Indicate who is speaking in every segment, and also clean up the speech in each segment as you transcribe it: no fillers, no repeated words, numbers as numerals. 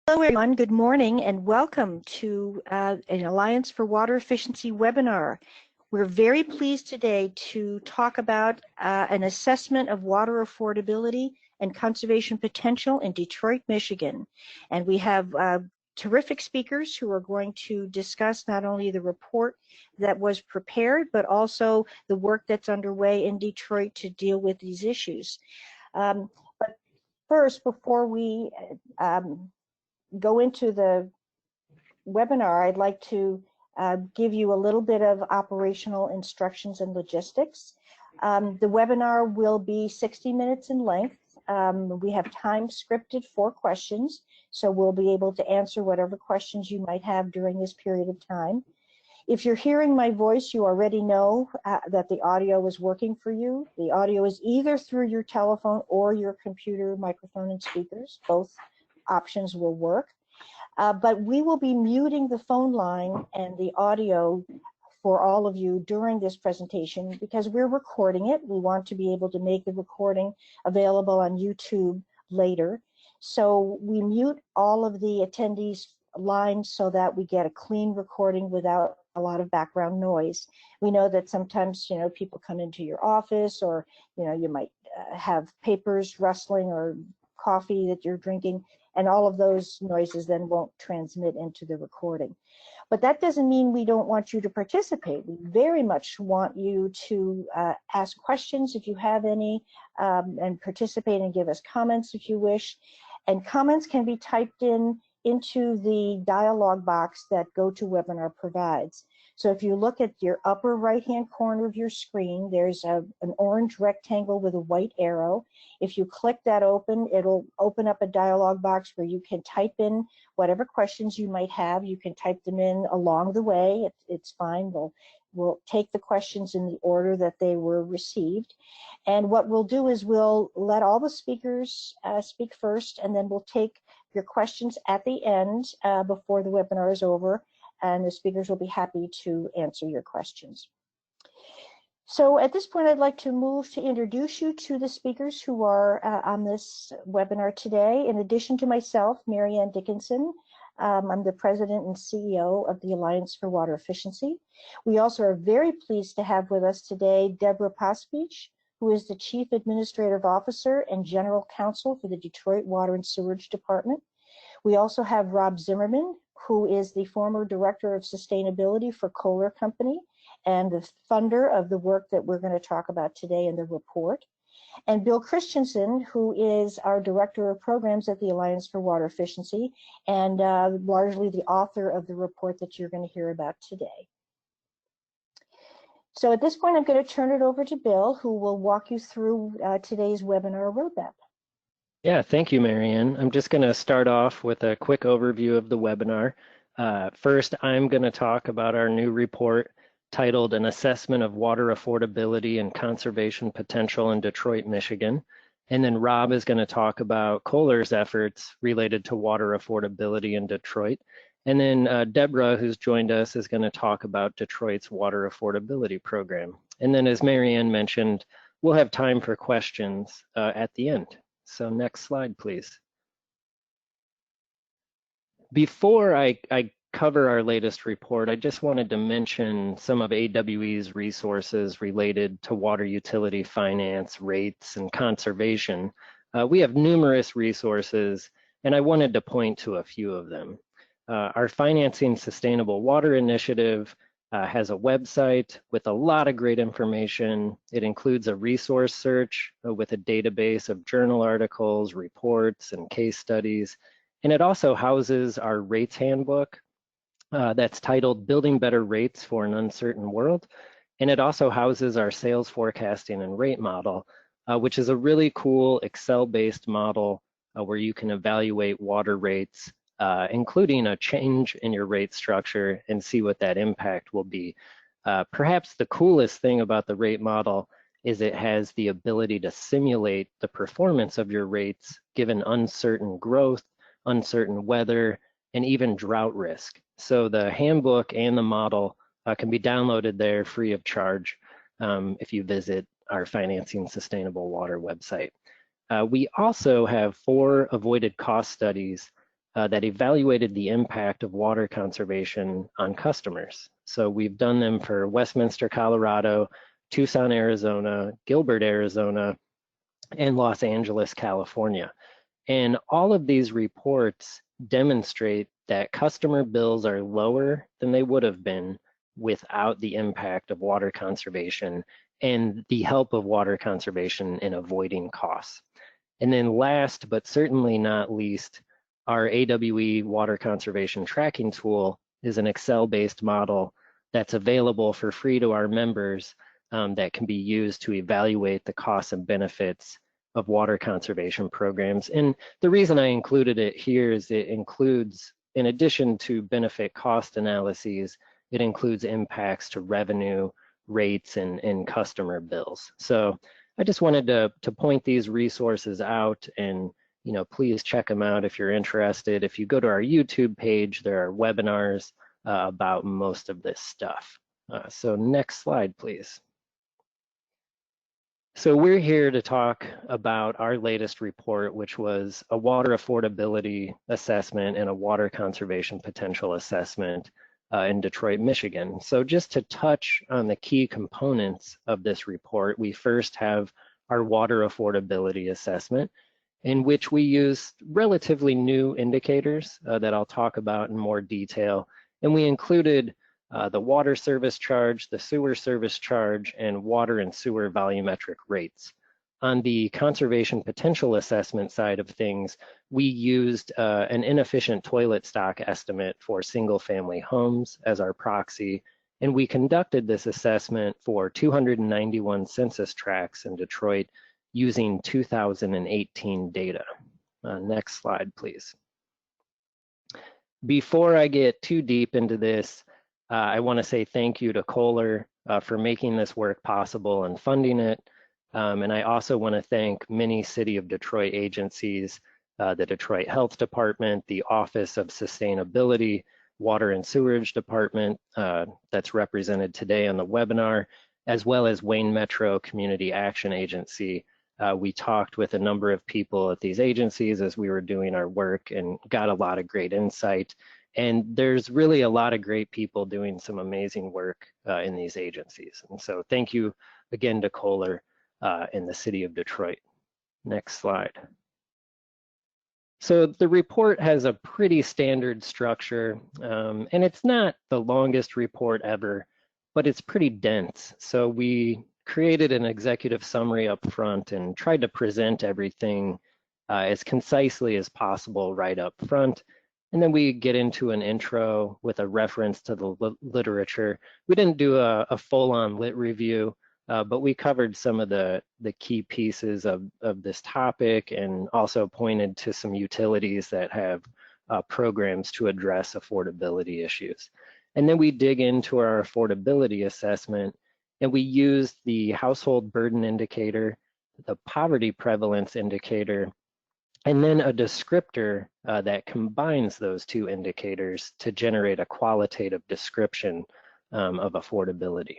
Speaker 1: Hello everyone, good morning and welcome to an Alliance for Water Efficiency webinar. We're very pleased today to talk about an assessment of water affordability and conservation potential in Detroit, Michigan. And we have terrific speakers who are going to discuss not only the report that was prepared, but also the work that's underway in Detroit to deal with these issues. But first, before we go into the webinar, I'd like to give you a little bit of operational instructions and logistics. The webinar will be 60 minutes in length. We have time scripted for questions, so we'll be able to answer whatever questions you might have during this period of time. If you're hearing my voice, you already know that the audio is working for you. The audio is either through your telephone or your computer, microphone, and speakers. Both options will work. But we will be muting the phone line and the audio for all of you during this presentation because we're recording it. We want to be able to make the recording available on YouTube later. So we mute all of the attendees' lines so that we get a clean recording without a lot of background noise. We know that sometimes, people come into your office or, you might have papers rustling or coffee that you're drinking, and all of those noises then won't transmit into the recording. But that doesn't mean we don't want you to participate. We very much want you to ask questions if you have any, and participate and give us comments if you wish. And comments can be typed into the dialog box that GoToWebinar provides. So if you look at your upper right-hand corner of your screen, there's an orange rectangle with a white arrow. If you click that open, it'll open up a dialog box where you can type in whatever questions you might have. You can type them in along the way. It's fine. We'll take the questions in the order that they were received. And what we'll do is we'll let all the speakers speak first, and then we'll take your questions at the end before the webinar is over, and the speakers will be happy to answer your questions. So at this point, I'd like to move to introduce you to the speakers who are on this webinar today. In addition to myself, Mary Ann Dickinson, I'm the President and CEO of the Alliance for Water Efficiency. We also are very pleased to have with us today Deborah Pospich, who is the Chief Administrative Officer and General Counsel for the Detroit Water and Sewerage Department. We also have Rob Zimmerman, who is the former Director of Sustainability for Kohler Company and the funder of the work that we're going to talk about today in the report. And Bill Christensen, who is our Director of Programs at the Alliance for Water Efficiency and largely the author of the report that you're going to hear about today. So at this point, I'm going to turn it over to Bill, who will walk you through today's webinar roadmap.
Speaker 2: Yeah, thank you, Marianne. I'm just going to start off with a quick overview of the webinar. First, I'm going to talk about our new report titled An Assessment of Water Affordability and Conservation Potential in Detroit, Michigan. And then Rob is going to talk about Kohler's efforts related to water affordability in Detroit. And then Deborah, who's joined us, is going to talk about Detroit's water affordability program. And then, as Marianne mentioned, we'll have time for questions at the end. So next slide, please. Before I cover our latest report, I just wanted to mention some of AWE's resources related to water utility finance, rates, and conservation. We have numerous resources, and I wanted to point to a few of them. Our Financing Sustainable Water Initiative has a website with a lot of great information. It includes a resource search with a database of journal articles, reports, and case studies. And it also houses our rates handbook that's titled Building Better Rates for an Uncertain World. And it also houses our sales forecasting and rate model, which is a really cool Excel-based model where you can evaluate water rates, including a change in your rate structure, and see what that impact will be. Perhaps the coolest thing about the rate model is it has the ability to simulate the performance of your rates given uncertain growth, uncertain weather, and even drought risk. So the handbook and the model can be downloaded there free of charge if you visit our Financing Sustainable Water website. We also have 4 avoided cost studies that evaluated the impact of water conservation on customers. So we've done them for Westminster, Colorado, Tucson, Arizona, Gilbert, Arizona, and Los Angeles, California. And all of these reports demonstrate that customer bills are lower than they would have been without the impact of water conservation and the help of water conservation in avoiding costs. And then last, but certainly not least, our AWE water conservation tracking tool is an Excel-based model that's available for free to our members that can be used to evaluate the costs and benefits of water conservation programs. And the reason I included it here is it includes, in addition to benefit cost analyses, it includes impacts to revenue, rates, and customer bills. So I just wanted to point these resources out, and please check them out if you're interested. If you go to our YouTube page, there are webinars about most of this stuff. So next slide, please. So we're here to talk about our latest report, which was a water affordability assessment and a water conservation potential assessment in Detroit, Michigan. So just to touch on the key components of this report, we first have our water affordability assessment, in which we use relatively new indicators that I'll talk about in more detail. And we included the water service charge, the sewer service charge, and water and sewer volumetric rates. On the conservation potential assessment side of things, we used an inefficient toilet stock estimate for single-family homes as our proxy, and we conducted this assessment for 291 census tracts in Detroit using 2018 data. Next slide, please. Before I get too deep into this, I want to say thank you to Kohler for making this work possible and funding it. And I also want to thank many City of Detroit agencies, the Detroit Health Department, the Office of Sustainability, Water and Sewerage Department that's represented today on the webinar, as well as Wayne Metro Community Action Agency. We talked with a number of people at these agencies as we were doing our work and got a lot of great insight. And there's really a lot of great people doing some amazing work in these agencies. And so thank you again to Kohler in the City of Detroit. Next slide. So the report has a pretty standard structure, and it's not the longest report ever, but it's pretty dense. So we created an executive summary up front and tried to present everything as concisely as possible right up front. And then we get into an intro with a reference to the literature. We didn't do a full-on lit review, but we covered some of the key pieces of this topic and also pointed to some utilities that have programs to address affordability issues. And then we dig into our affordability assessment, and we used the household burden indicator, the poverty prevalence indicator, and then a descriptor that combines those two indicators to generate a qualitative description of affordability.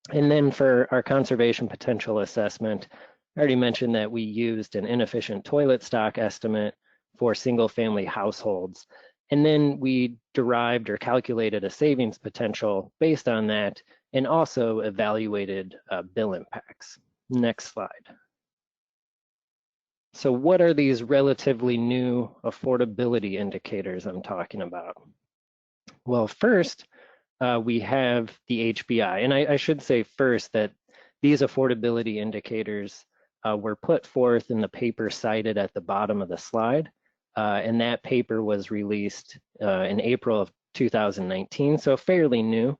Speaker 2: And then for our conservation potential assessment, I already mentioned that we used an inefficient toilet stock estimate for single-family households. And then we derived or calculated a savings potential based on that and also evaluated bill impacts. Next slide. So what are these relatively new affordability indicators I'm talking about? Well, first, we have the HBI. And I should say first that these affordability indicators were put forth in the paper cited at the bottom of the slide. And that paper was released in April of 2019, so fairly new,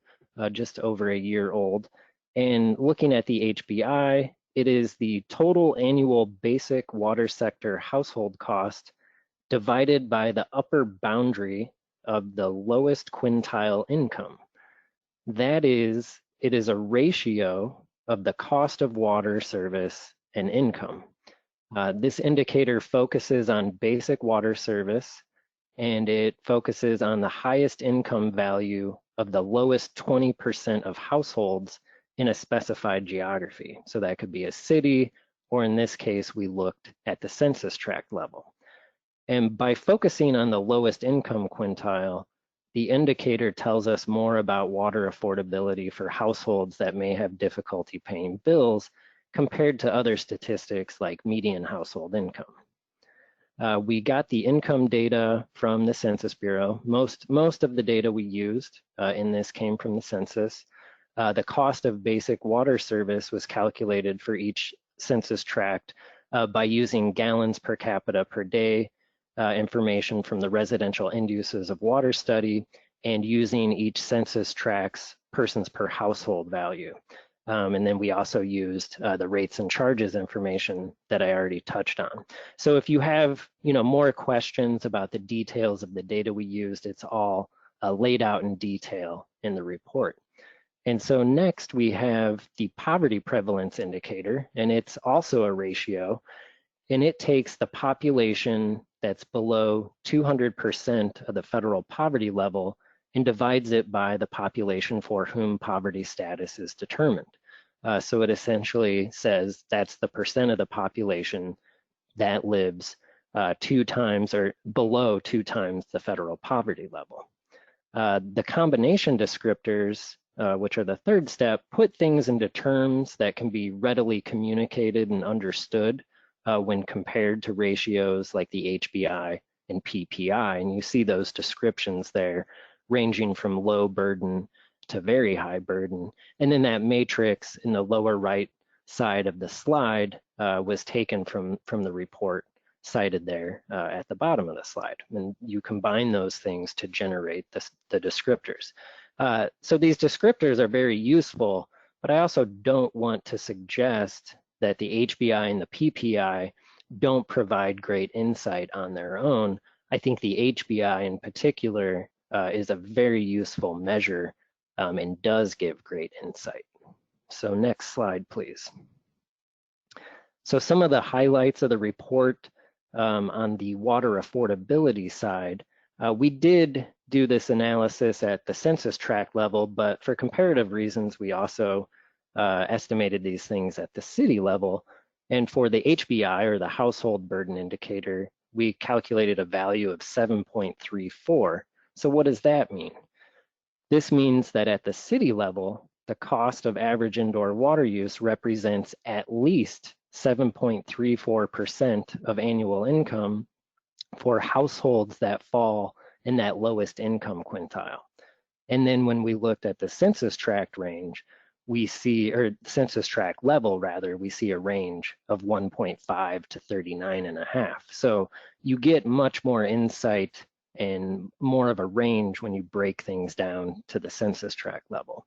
Speaker 2: just over a year old. And looking at the HBI, it is the total annual basic water sector household cost divided by the upper boundary of the lowest quintile income. That is, it is a ratio of the cost of water service and income. This indicator focuses on basic water service, and it focuses on the highest income value of the lowest 20% of households in a specified geography. So that could be a city, or in this case, we looked at the census tract level. And by focusing on the lowest income quintile, the indicator tells us more about water affordability for households that may have difficulty paying bills compared to other statistics like median household income. We got the income data from the Census Bureau. Most of the data we used in this came from the census. The cost of basic water service was calculated for each census tract by using gallons per capita per day information from the residential end uses of water study and using each census tract's persons per household value. And then we also used the rates and charges information that I already touched on. So if you have more questions about the details of the data we used, it's all laid out in detail in the report. And so next we have the poverty prevalence indicator, and it's also a ratio, and it takes the population that's below 200% of the federal poverty level and divides it by the population for whom poverty status is determined. So it essentially says that's the percent of the population that lives 2 times or below 2 times the federal poverty level. The combination descriptors, which are the third step, put things into terms that can be readily communicated and understood when compared to ratios like the HBI and PPI. And you see those descriptions there ranging from low burden to very high burden. And then that matrix in the lower right side of the slide was taken from the report cited there at the bottom of the slide. And you combine those things to generate the descriptors. So these descriptors are very useful, but I also don't want to suggest that the HBI and the PPI don't provide great insight on their own. I think the HBI in particular is a very useful measure and does give great insight. So next slide, please. So some of the highlights of the report on the water affordability side, we did do this analysis at the census tract level, but for comparative reasons, we also estimated these things at the city level. And for the HBI, or the household burden indicator, we calculated a value of 7.34. So what does that mean? This means that at the city level, the cost of average indoor water use represents at least 7.34% of annual income for households that fall in that lowest income quintile. And then when we looked at the census tract range, we see, or census tract level rather, we see a range of 1.5 to 39.5. So you get much more insight and more of a range when you break things down to the census tract level.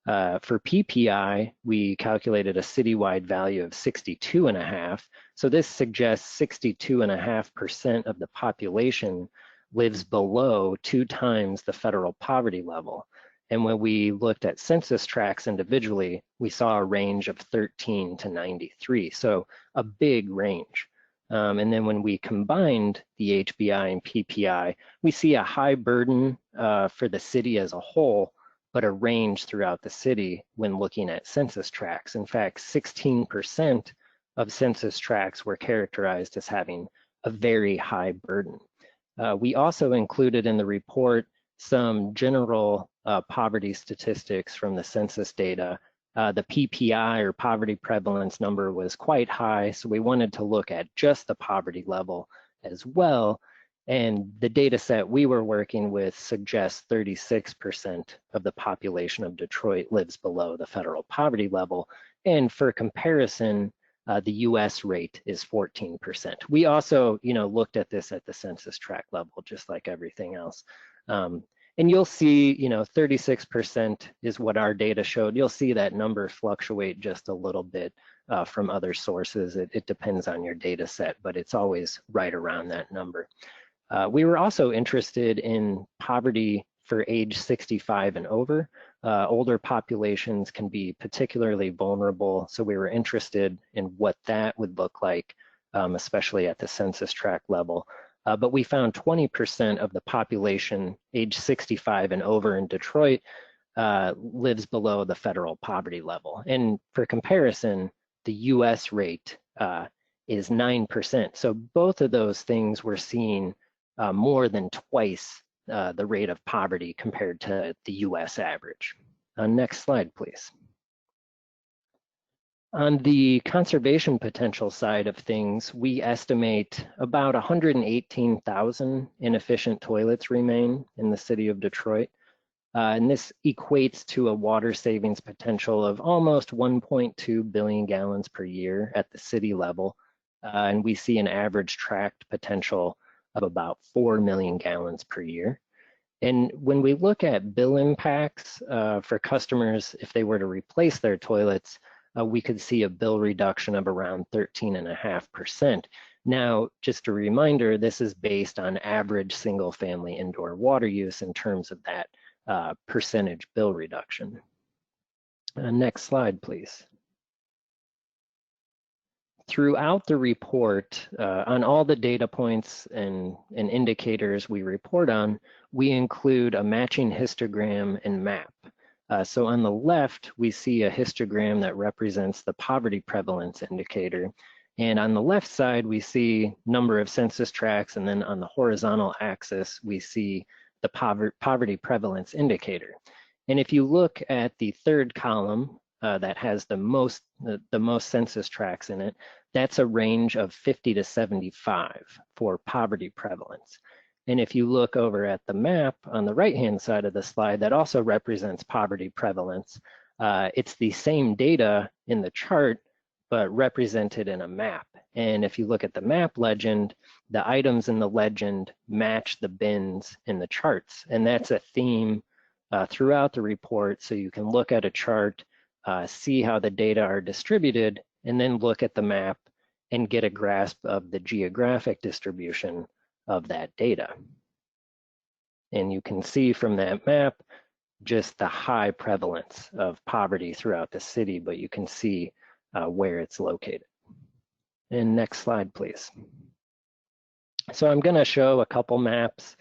Speaker 2: For PPI, we calculated a citywide value of 62.5. So this suggests 62.5% of the population lives below 2 times the federal poverty level. And when we looked at census tracts individually, we saw a range of 13 to 93. So a big range. And then when we combined the HBI and PPI, we see a high burden for the city as a whole, but a range throughout the city when looking at census tracts. In fact, 16% of census tracts were characterized as having a very high burden. We also included in the report some general poverty statistics from the census data. The PPI, or poverty prevalence number, was quite high, so we wanted to look at just the poverty level as well. And the data set we were working with suggests 36% of the population of Detroit lives below the federal poverty level. And for comparison, the US rate is 14%. We also, looked at this at the census tract level, just like everything else. And you'll see, 36% is what our data showed. You'll see that number fluctuate just a little bit from other sources. It depends on your data set, but it's always right around that number. We were also interested in poverty for age 65 and over. Older populations can be particularly vulnerable, so we were interested in what that would look like, especially at the census tract level. But we found 20% of the population age 65 and over in Detroit lives below the federal poverty level. And for comparison, the US rate is 9%. So both of those things we're seeing more than twice the rate of poverty compared to the US average. Next slide, please. On the conservation potential side of things, we estimate about 118,000 inefficient toilets remain in the city of Detroit. And this equates to a water savings potential of almost 1.2 billion gallons per year at the city level. And we see an average tract potential of about 4 million gallons per year. And when we look at bill impacts for customers, if they were to replace their toilets, we could see a bill reduction of around 13.5%. Now, just a reminder, this is based on average single family indoor water use in terms of that percentage bill reduction. Next slide, please. Throughout the report, on all the data points and indicators we report on, we include a matching histogram and map. So on the left, we see a histogram that represents the poverty prevalence indicator. And on the left side, we see number of census tracts, and then on the horizontal axis, we see the poverty prevalence indicator. And if you look at the third column that has the most census tracts in it, that's a range of 50 to 75 for poverty prevalence. And if you look over at the map on the right-hand side of the slide, that also represents poverty prevalence. It's the same data in the chart, but represented in a map. And if you look at the map legend, the items in the legend match the bins in the charts. And that's a theme throughout the report. So you can look at a chart, see how the data are distributed, and then look at the map and get a grasp of the geographic distribution of that data. And you can see from that map just the high prevalence of poverty throughout the city, but you can see where it's located. And next slide, please. So I'm going to show a couple maps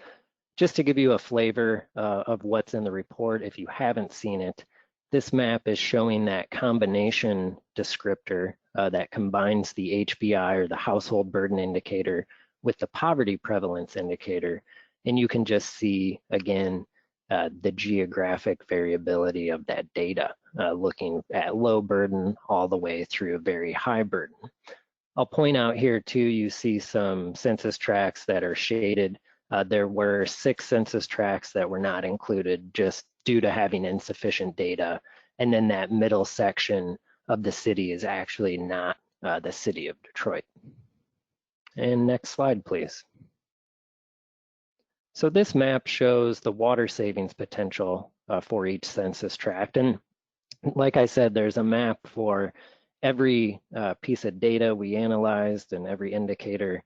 Speaker 2: just to give you a flavor of what's in the report if you haven't seen it. This map is showing that combination descriptor that combines the HBI, or the household burden indicator, with the poverty prevalence indicator. And you can just see, again, the geographic variability of that data, looking at low burden all the way through a very high burden. I'll point out here too, you see some census tracts that are shaded. There were 6 census tracts that were not included just due to having insufficient data. And then that middle section of the city is actually not the city of Detroit. And next slide, please. So this map shows the water savings potential for each census tract. And like I said, there's a map for every piece of data we analyzed and every indicator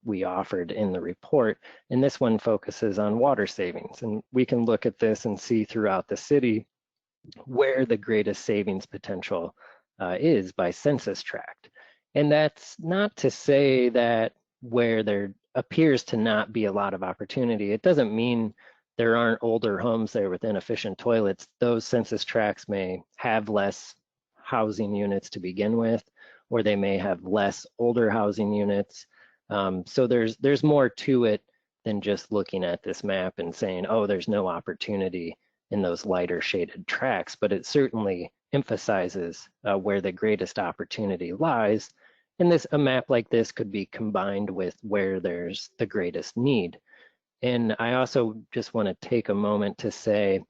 Speaker 2: we offered in the report. And this one focuses on water savings. And we can look at this and see throughout the city where the greatest savings potential is by census tract. And that's not to say that where there appears to not be a lot of opportunity, it doesn't mean there aren't older homes there with inefficient toilets. Those census tracts may have less housing units to begin with, or they may have less older housing units. So there's more to it than just looking at this map and saying, oh, there's no opportunity in those lighter shaded tracts, but it certainly emphasizes where the greatest opportunity lies. And a map like this could be combined with where there's the greatest need. And I also just want to take a moment to say,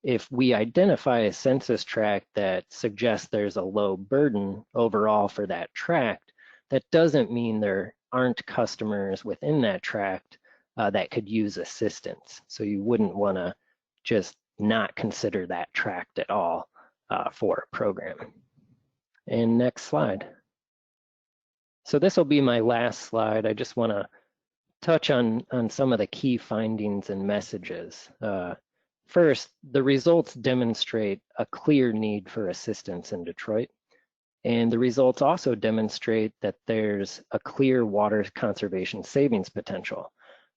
Speaker 2: if we identify a census tract that suggests there's a low burden overall for that tract, that doesn't mean there aren't customers within that tract that could use assistance. So you wouldn't want to just not consider that tract at all for a program. And next slide. So this will be my last slide. I just want to touch on some of the key findings and messages. First, the results demonstrate a clear need for assistance in Detroit. And the results also demonstrate that there's a clear water conservation savings potential.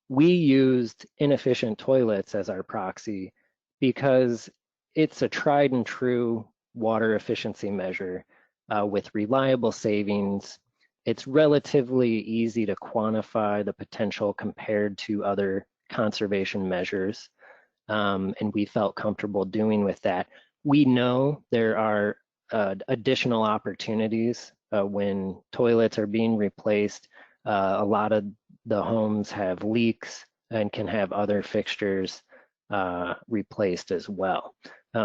Speaker 2: We used inefficient toilets as our proxy because it's a tried and true water efficiency measure with reliable savings it's relatively easy to quantify the potential compared to other conservation measures, and we felt comfortable doing with that. We know there are additional opportunities when toilets are being replaced. A lot of the homes have leaks and can have other fixtures replaced as well.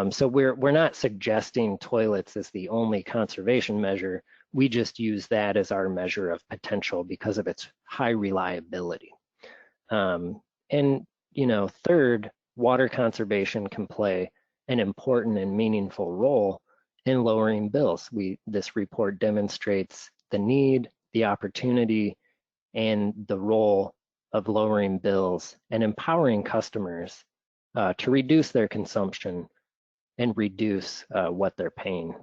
Speaker 2: So we're not suggesting toilets is the only conservation measure. We just use that as our measure of potential because of its high reliability. And third, water conservation can play an important and meaningful role in lowering bills. This report demonstrates the need, the opportunity, and the role of lowering bills and empowering customers to reduce their consumption and reduce what they're paying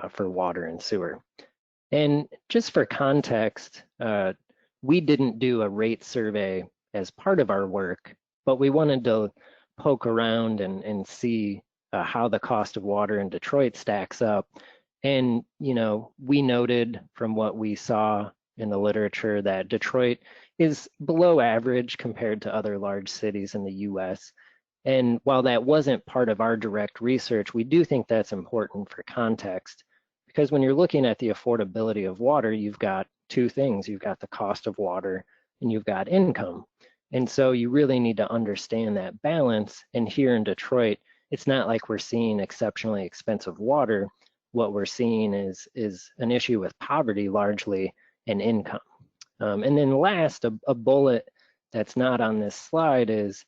Speaker 2: for water and sewer. And just for context, we didn't do a rate survey as part of our work, but we wanted to poke around and see how the cost of water in Detroit stacks up. And, we noted from what we saw in the literature that Detroit is below average compared to other large cities in the US. And while that wasn't part of our direct research, we do think that's important for context, because when you're looking at the affordability of water, you've got two things. You've got the cost of water and you've got income. And so you really need to understand that balance. And here in Detroit, it's not like we're seeing exceptionally expensive water. What we're seeing is an issue with poverty largely and income. And then last, a bullet that's not on this slide is,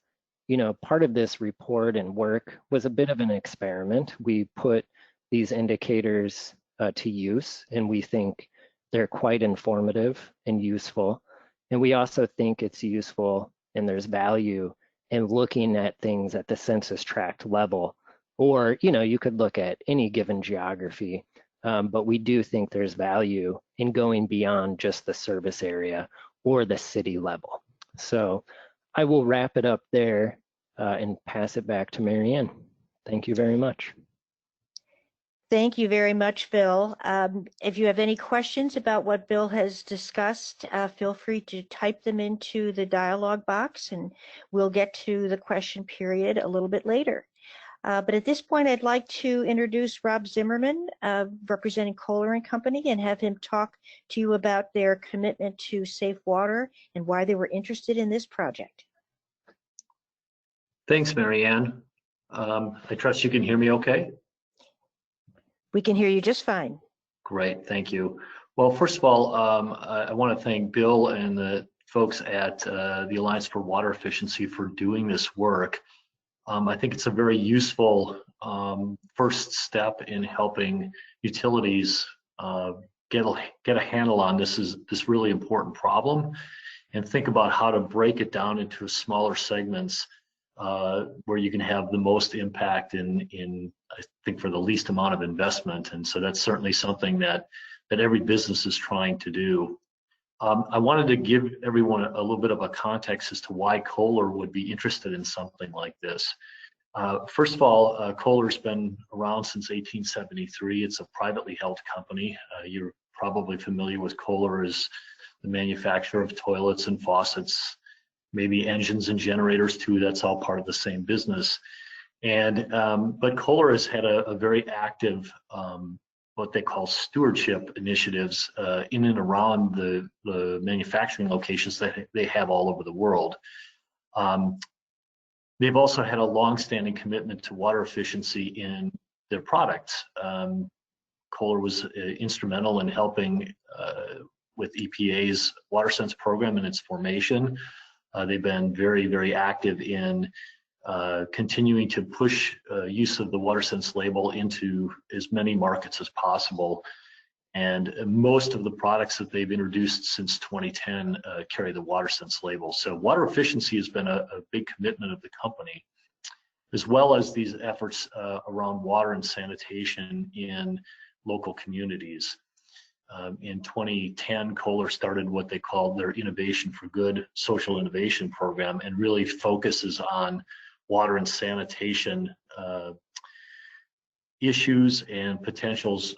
Speaker 2: part of this report and work was a bit of an experiment. We put these indicators to use, and we think they're quite informative and useful. And we also think it's useful and there's value in looking at things at the census tract level, or you could look at any given geography, but we do think there's value in going beyond just the service area or the city level. So I will wrap it up there and pass it back to Marianne. Thank you very much.
Speaker 1: Thank you very much, Bill. If you have any questions about what Bill has discussed, feel free to type them into the dialog box, and we'll get to the question period a little bit later. But at this point, I'd like to introduce Rob Zimmerman, representing Kohler and Company, and have him talk to you about their commitment to safe water and why they were interested in this project.
Speaker 3: Thanks, Marianne. I trust you can hear me okay?
Speaker 1: We can hear you just fine.
Speaker 3: Great, thank you. Well, first of all, I want to thank Bill and the folks at the Alliance for Water Efficiency for doing this work. I think it's a very useful first step in helping utilities get a handle on this really important problem, and think about how to break it down into smaller segments where you can have the most impact in I think for the least amount of investment. And so that's certainly something that every business is trying to do. I wanted to give everyone a little bit of a context as to why Kohler would be interested in something like this. First of all, Kohler's been around since 1873. It's a privately held company. You're probably familiar with Kohler as the manufacturer of toilets and faucets, maybe engines and generators too. That's all part of the same business. And but Kohler has had a very active what they call stewardship initiatives in and around the manufacturing locations that they have all over the world. They've also had a long-standing commitment to water efficiency in their products. Kohler was instrumental in helping with EPA's WaterSense program and its formation. They've been very, very active in continuing to push use of the WaterSense label into as many markets as possible. And most of the products that they've introduced since 2010 carry the WaterSense label. So water efficiency has been a big commitment of the company, as well as these efforts around water and sanitation in local communities. In 2010, Kohler started what they called their Innovation for Good social innovation program, and really focuses on water and sanitation issues and potentials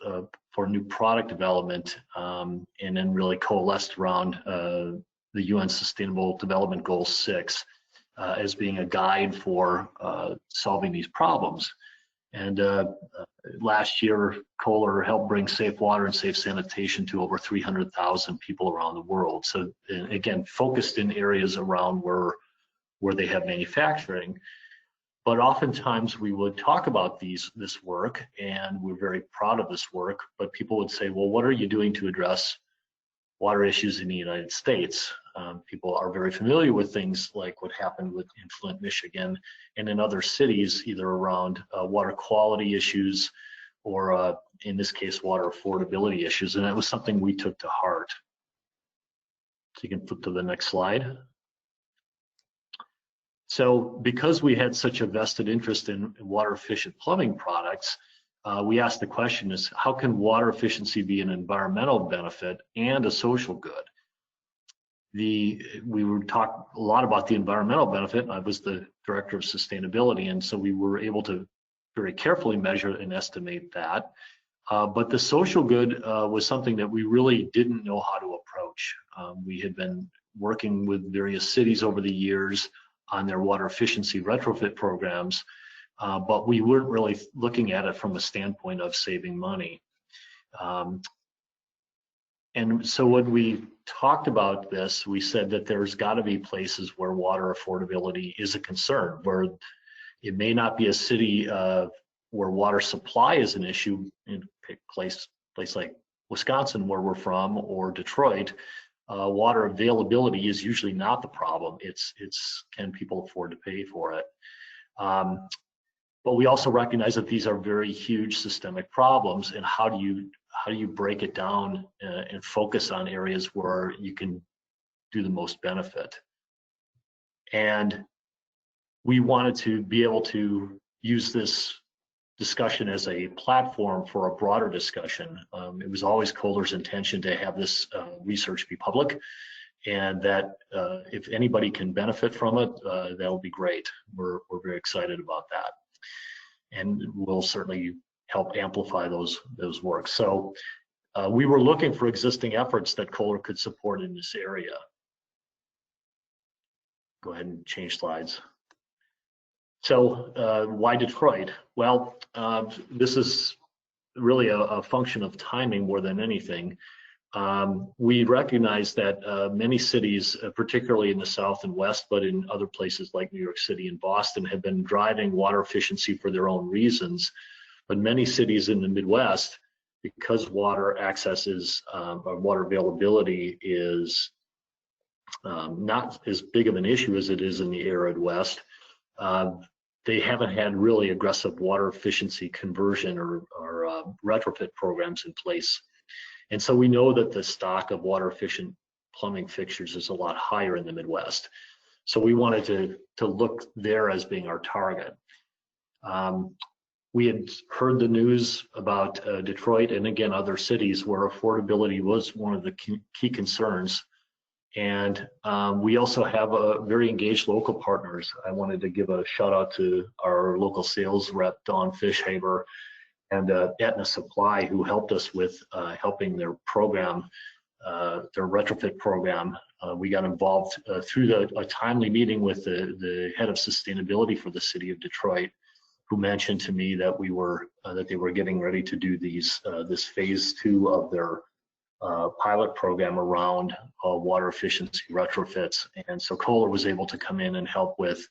Speaker 3: for new product development, and then really coalesced around the UN Sustainable Development Goal 6 as being a guide for solving these problems. And last year, Kohler helped bring safe water and safe sanitation to over 300,000 people around the world. So again, focused in areas around where they have manufacturing. But oftentimes we would talk about this work, and we're very proud of this work, but people would say, well, what are you doing to address water issues in the United States? People are very familiar with things like what happened in Flint, Michigan, and in other cities, either around water quality issues or in this case, water affordability issues. And that was something we took to heart. So you can flip to the next slide. So because we had such a vested interest in water efficient plumbing products, we asked the question is, how can water efficiency be an environmental benefit and a social good? We were talking a lot about the environmental benefit. I was the director of sustainability, and so we were able to very carefully measure and estimate that. But the social good was something that we really didn't know how to approach. We had been working with various cities over the years on their water efficiency retrofit programs, but we weren't really looking at it from a standpoint of saving money. And so when we talked about this, we said that there's got to be places where water affordability is a concern, where it may not be a city where water supply is an issue. In a place like Wisconsin, where we're from, or Detroit, water availability is usually not the problem. It's can people afford to pay for it? But we also recognize that these are very huge systemic problems, and how do you break it down and focus on areas where you can do the most benefit? And we wanted to be able to use this discussion as a platform for a broader discussion. It was always Kohler's intention to have this research be public, and that if anybody can benefit from it, that would be great. We're very excited about that, and we'll certainly help amplify those works. So we were looking for existing efforts that Kohler could support in this area. Go ahead and change slides. So why Detroit? Well, this is really a function of timing more than anything. We recognize that many cities, particularly in the South and West, but in other places like New York City and Boston, have been driving water efficiency for their own reasons. But many cities in the Midwest, because water access is, or water availability is not as big of an issue as it is in the arid West, they haven't had really aggressive water efficiency conversion or retrofit programs in place. And so we know that the stock of water efficient plumbing fixtures is a lot higher in the Midwest. So we wanted to look there as being our target. We had heard the news about Detroit and again other cities where affordability was one of the key concerns. And we also have very engaged local partners. I wanted to give a shout out to our local sales rep, Dawn Fishhaber, and Aetna Supply, who helped us with helping their program, their retrofit program. We got involved through a timely meeting with the head of sustainability for the city of Detroit, who mentioned to me that that they were getting ready to do this phase 2 of their pilot program around water efficiency retrofits. And so Kohler was able to come in and help with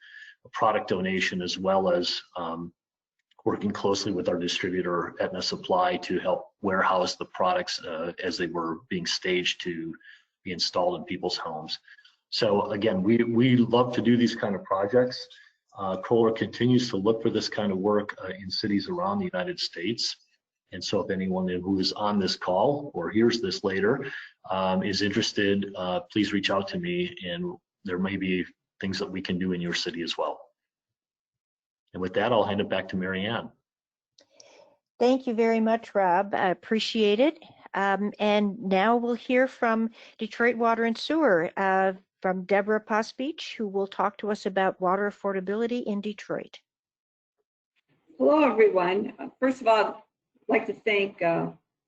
Speaker 3: a product donation, as well as working closely with our distributor, Aetna Supply, to help warehouse the products as they were being staged to be installed in people's homes. So again, we love to do these kind of projects. Kohler continues to look for this kind of work in cities around the United States. And so if anyone who is on this call or hears this later is interested, please reach out to me, and there may be things that we can do in your city as well. And with that, I'll hand it back to Mary Ann.
Speaker 1: Thank you very much, Rob. I appreciate it. And now we'll hear from Detroit Water and Sewer, from Deborah Posbeach, who will talk to us about water affordability in Detroit.
Speaker 4: Hello, everyone. First of all, I'd like to thank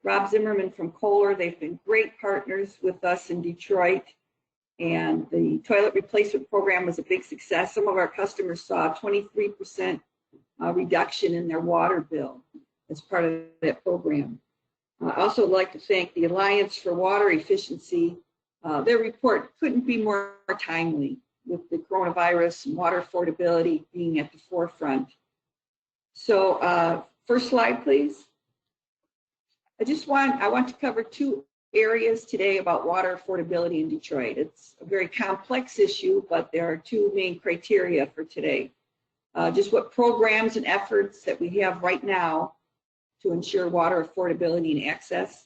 Speaker 4: Rob Zimmerman from Kohler. They've been great partners with us in Detroit, and the toilet replacement program was a big success. Some of our customers saw a 23% reduction in their water bill as part of that program. I also like to thank the Alliance for Water Efficiency. Their report couldn't be more timely with the coronavirus and water affordability being at the forefront. So first slide, please. I want to cover two areas today about water affordability in Detroit. It's a very complex issue, but there are two main criteria for today. Just what programs and efforts that we have right now to ensure water affordability and access,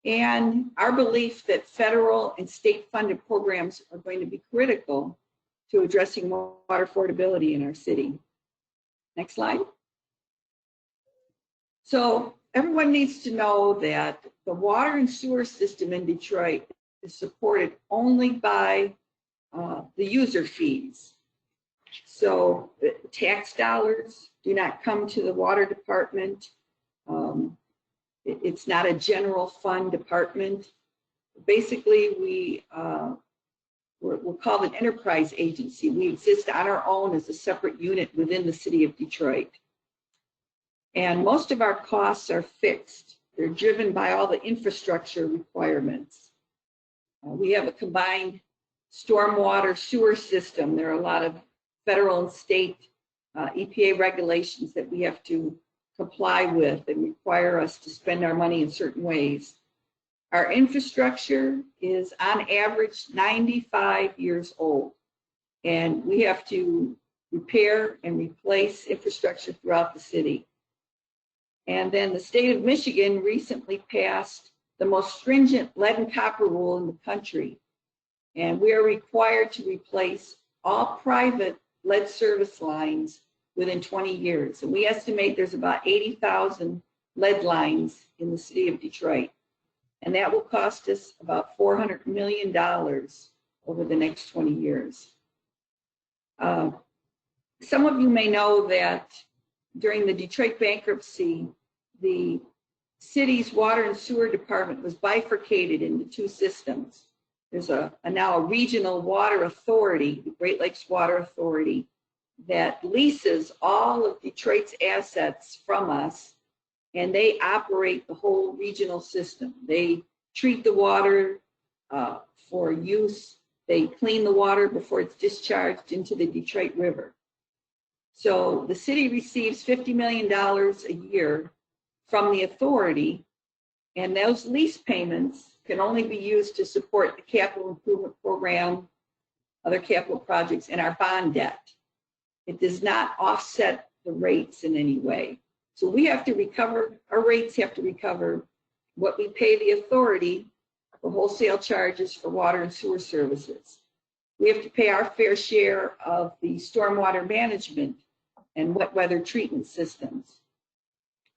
Speaker 4: and our belief that federal and state funded programs are going to be critical to addressing water affordability in our city. Next slide. So everyone needs to know that the water and sewer system in Detroit is supported only by the user fees. So tax dollars do not come to the water department. It's not a general fund department. Basically, we're called an enterprise agency. We exist on our own as a separate unit within the city of Detroit. And most of our costs are fixed. They're driven by all the infrastructure requirements. We have a combined stormwater sewer system. There are a lot of federal and state EPA regulations that we have to comply with and require us to spend our money in certain ways. Our infrastructure is on average 95 years old, and we have to repair and replace infrastructure throughout the city. And then the state of Michigan recently passed the most stringent lead and copper rule in the country. And we are required to replace all private lead service lines within 20 years. And we estimate there's about 80,000 lead lines in the city of Detroit. And that will cost us about $400 million over the next 20 years. Some of you may know that during the Detroit bankruptcy, the city's water and sewer department was bifurcated into two systems. There's now a regional water authority, the Great Lakes Water Authority, that leases all of Detroit's assets from us, and they operate the whole regional system. They treat the water for use. They clean the water before it's discharged into the Detroit River. So the city receives $50 million a year from the authority, and those lease payments can only be used to support the capital improvement program, other capital projects, and our bond debt. It does not offset the rates in any way. So we have to recover, our rates have to recover what we pay the authority for wholesale charges for water and sewer services. We have to pay our fair share of the stormwater management and wet weather treatment systems,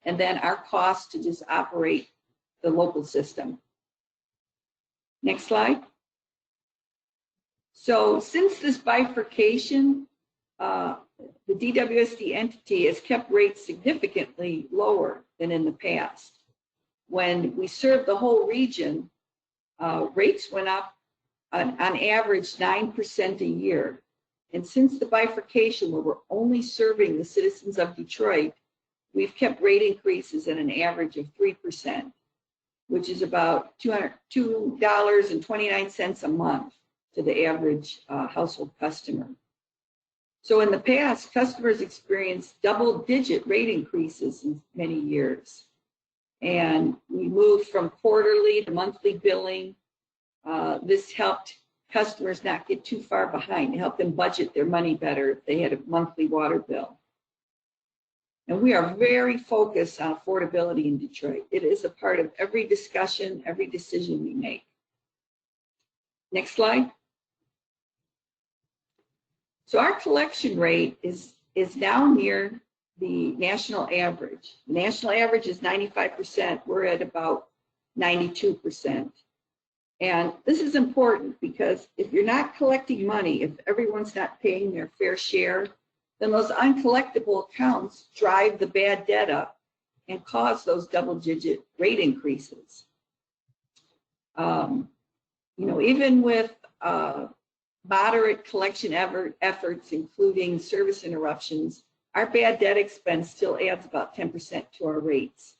Speaker 4: and then our cost to just operate the local system. Next slide. So since this bifurcation, the DWSD entity has kept rates significantly lower than in the past. When we served the whole region, rates went up on average 9% a year. And since the bifurcation, where we're only serving the citizens of Detroit, we've kept rate increases at an average of 3%, which is about $2.29 a month to the average household customer. So in the past, customers experienced double-digit rate increases in many years. And we moved from quarterly to monthly billing. This helped customers not get too far behind. It helped them budget their money better if they had a monthly water bill. And we are very focused on affordability in Detroit. It is a part of every discussion, every decision we make. Next slide. So our collection rate is now near the national average. The national average is 95%. We're at about 92%. And this is important because if you're not collecting money, if everyone's not paying their fair share, then those uncollectible accounts drive the bad debt up and cause those double-digit rate increases. Even with moderate collection efforts, including service interruptions, our bad debt expense still adds about 10% to our rates.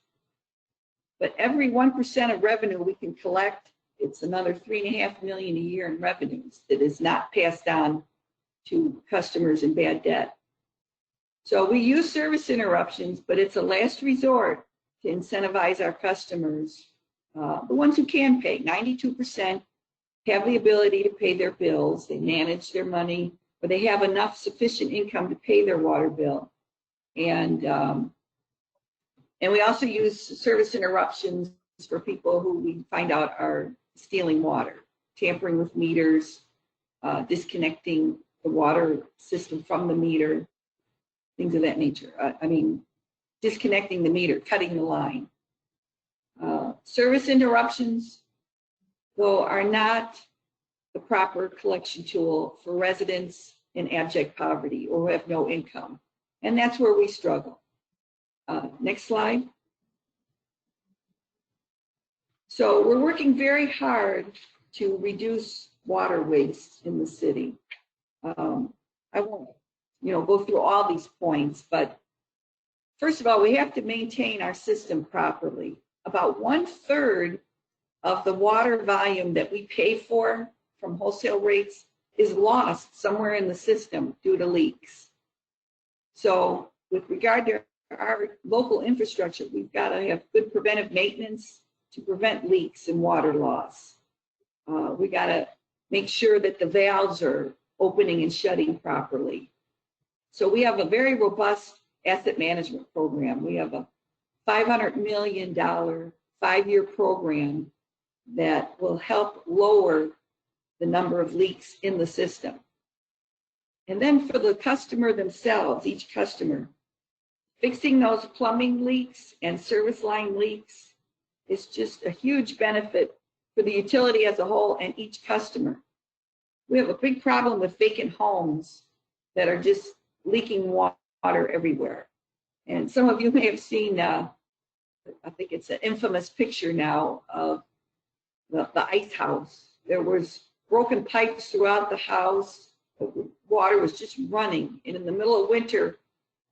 Speaker 4: But every 1% of revenue we can collect, it's another $3.5 million a year in revenues that is not passed on to customers in bad debt. So we use service interruptions, but it's a last resort to incentivize our customers, the ones who can pay. 92% have the ability to pay their bills. They manage their money, but they have enough sufficient income to pay their water bill. And we also use service interruptions for people who we find out are stealing water, tampering with meters, disconnecting the water system from the meter, things of that nature. Disconnecting the meter, cutting the line. Service interruptions, though, are not the proper collection tool for residents in abject poverty or who have no income. And that's where we struggle. Next slide. So we're working very hard to reduce water waste in the city. I won't, go through all these points, but first of all, we have to maintain our system properly. About 1/3 of the water volume that we pay for from wholesale rates is lost somewhere in the system due to leaks. So with regard to our local infrastructure, we've got to have good preventive maintenance to prevent leaks and water loss. We got to make sure that the valves are opening and shutting properly. So we have a very robust asset management program. We have a $500 million 5-year program that will help lower the number of leaks in the system. And then for the customer themselves, each customer, fixing those plumbing leaks and service line leaks is just a huge benefit for the utility as a whole and each customer. We have a big problem with vacant homes that are just leaking water everywhere. And some of you may have seen, I think it's an infamous picture now of the ice house. There was broken pipes throughout the house. The water was just running. And in the middle of winter,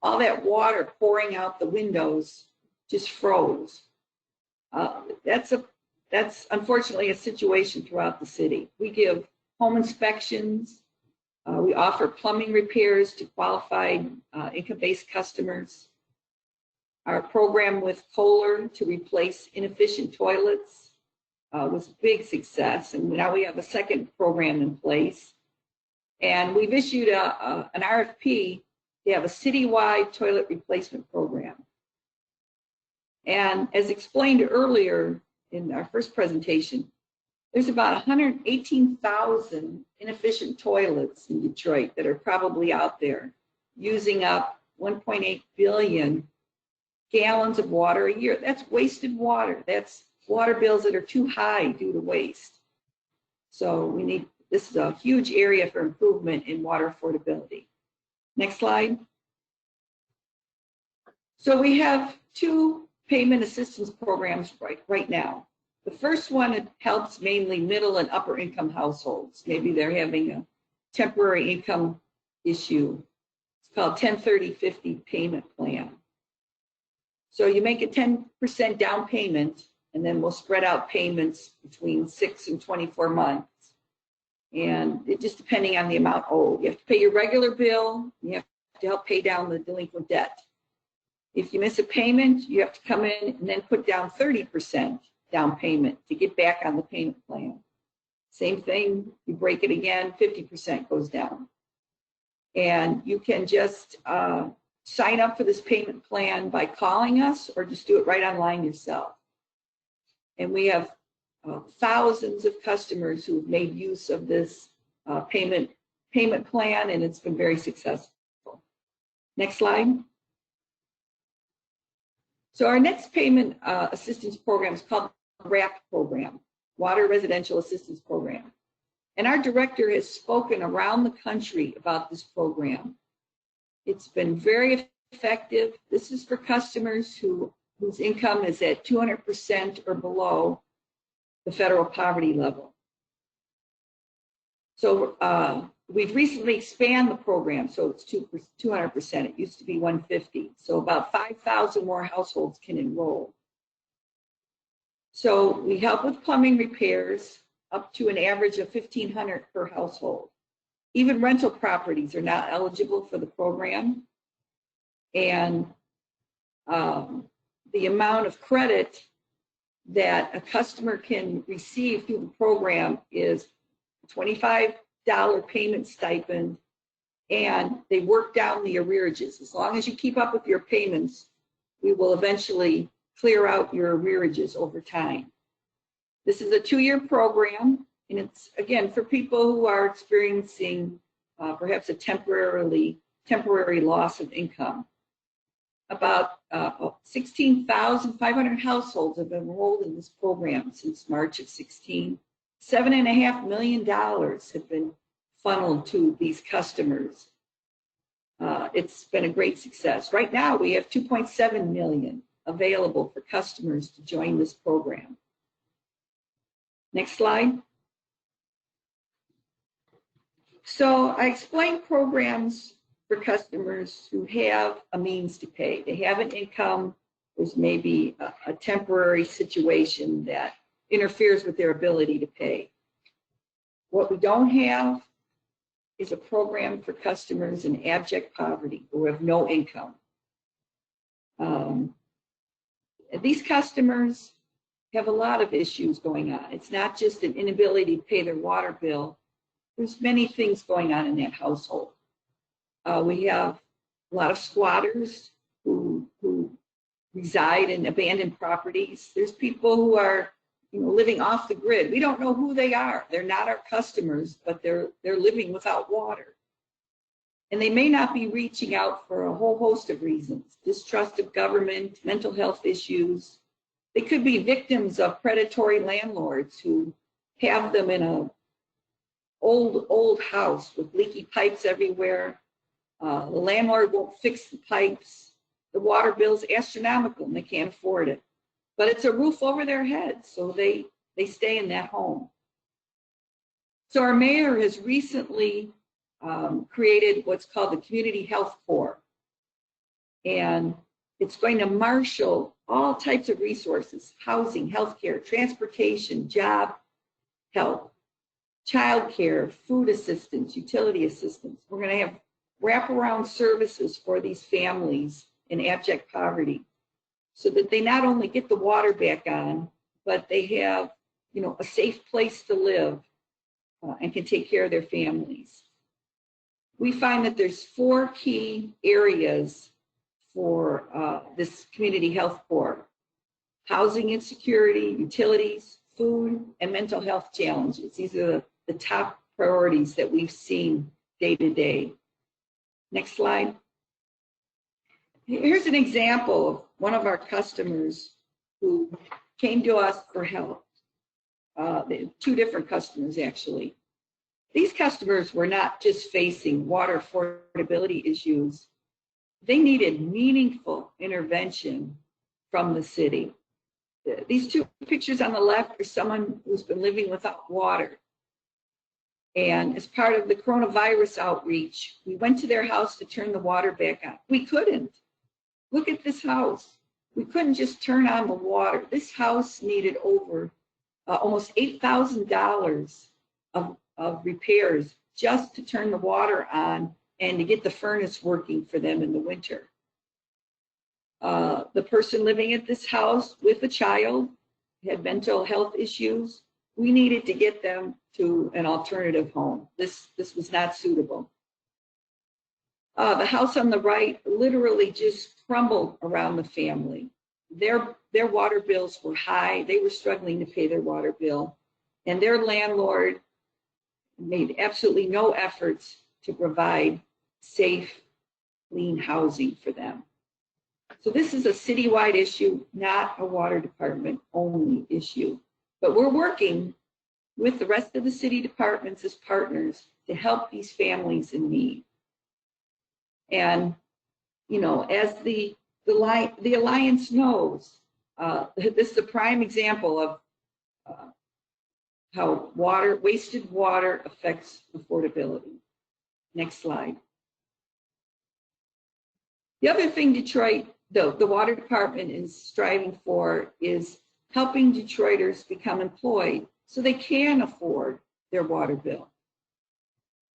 Speaker 4: all that water pouring out the windows just froze. That's unfortunately a situation throughout the city. We give home inspections. We offer plumbing repairs to qualified income-based customers. Our program with Kohler to replace inefficient toilets was a big success, and now we have a second program in place. And we've issued an RFP to have a citywide toilet replacement program. And as explained earlier in our first presentation, there's about 118,000 inefficient toilets in Detroit that are probably out there using up 1.8 billion gallons of water a year. That's wasted water. That's water bills that are too high due to waste. So this is a huge area for improvement in water affordability. Next slide. So we have 2 payment assistance programs right now. The first one helps mainly middle and upper income households. Maybe they're having a temporary income issue. It's called 1030/50 payment plan. So you make a 10% down payment, and then we'll spread out payments between 6 and 24 months. And it just depending on the amount owed. You have to pay your regular bill. You have to help pay down the delinquent debt. If you miss a payment, you have to come in and then put down 30% down payment to get back on the payment plan. Same thing, you break it again, 50% goes down. And you can just sign up for this payment plan by calling us or just do it right online yourself. And we have thousands of customers who've made use of this payment plan, and it's been very successful. Next slide. So our next payment assistance program is called the Raft Program, Water Residential Assistance Program. And our director has spoken around the country about this program. It's been very effective. This is for customers whose income is at 200% or below the federal poverty level. So we've recently expanded the program, so it's 200%. It used to be 150. So about 5,000 more households can enroll. So we help with plumbing repairs up to an average of $1,500 per household. Even rental properties are now eligible for the program. And the amount of credit that a customer can receive through the program is $25 payment stipend, and they work down the arrearages. As long as you keep up with your payments, we will eventually clear out your arrearages over time. This is a 2-year program, and it's, again, for people who are experiencing perhaps a temporary loss of income. About 16,500 households have enrolled in this program since March of 16. $7.5 million have been funneled to these customers. It's been a great success. Right now, we have 2.7 million available for customers to join this program. Next slide. So I explained programs for customers who have a means to pay. They have an income. There's maybe a temporary situation that interferes with their ability to pay. What we don't have is a program for customers in abject poverty who have no income. These customers have a lot of issues going on. It's not just an inability to pay their water bill. There's many things going on in that household. We have a lot of squatters who reside in abandoned properties. There's people who are living off the grid. We don't know who they are. They're not our customers, but they're living without water. And they may not be reaching out for a whole host of reasons: distrust of government, mental health issues. They could be victims of predatory landlords who have them in a old house with leaky pipes everywhere. The landlord won't fix the pipes. The water bill's astronomical and they can't afford it. But it's a roof over their heads, so they stay in that home. So our mayor has recently created what's called the Community Health Corps. And it's going to marshal all types of resources: housing, healthcare, transportation, job help, childcare, food assistance, utility assistance. We're going to have wraparound services for these families in abject poverty, so that they not only get the water back on, but they have, a safe place to live and can take care of their families. We find that there's 4 key areas for this Community Health Corps: housing insecurity, utilities, food, and mental health challenges. These are the top priorities that we've seen day to day. Next slide. Here's an example of one of our customers who came to us for help. 2 different customers, actually. These customers were not just facing water affordability issues. They needed meaningful intervention from the city. These 2 pictures on the left are someone who's been living without water. And as part of the coronavirus outreach, we went to their house to turn the water back on. We couldn't. Look at this house. We couldn't just turn on the water. This house needed over almost $8,000 of repairs just to turn the water on and to get the furnace working for them in the winter. The person living at this house with a child had mental health issues. We needed to get them to an alternative home. This was not suitable. The house on the right literally just crumbled around the family. Their water bills were high. They were struggling to pay their water bill, and their landlord made absolutely no efforts to provide safe, clean housing for them. So this is a citywide issue, not a water department only issue. But we're working with the rest of the city departments as partners to help these families in need. And, you know, as the Alliance knows, this is a prime example of how wasted water affects affordability. Next slide. The other thing Detroit, the water department is striving for is helping Detroiters become employed so they can afford their water bill.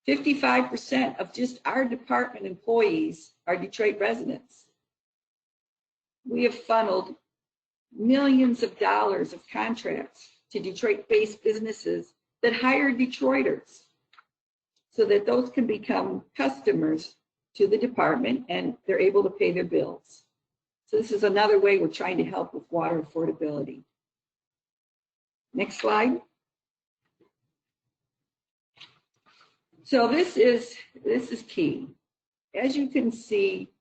Speaker 4: 55% of just our department employees are Detroit residents. We have funneled millions of dollars of contracts to Detroit-based businesses that hire Detroiters so that those can become customers to the department and they're able to pay their bills. So this is another way we're trying to help with water affordability. Next slide. So this is key. As you can see,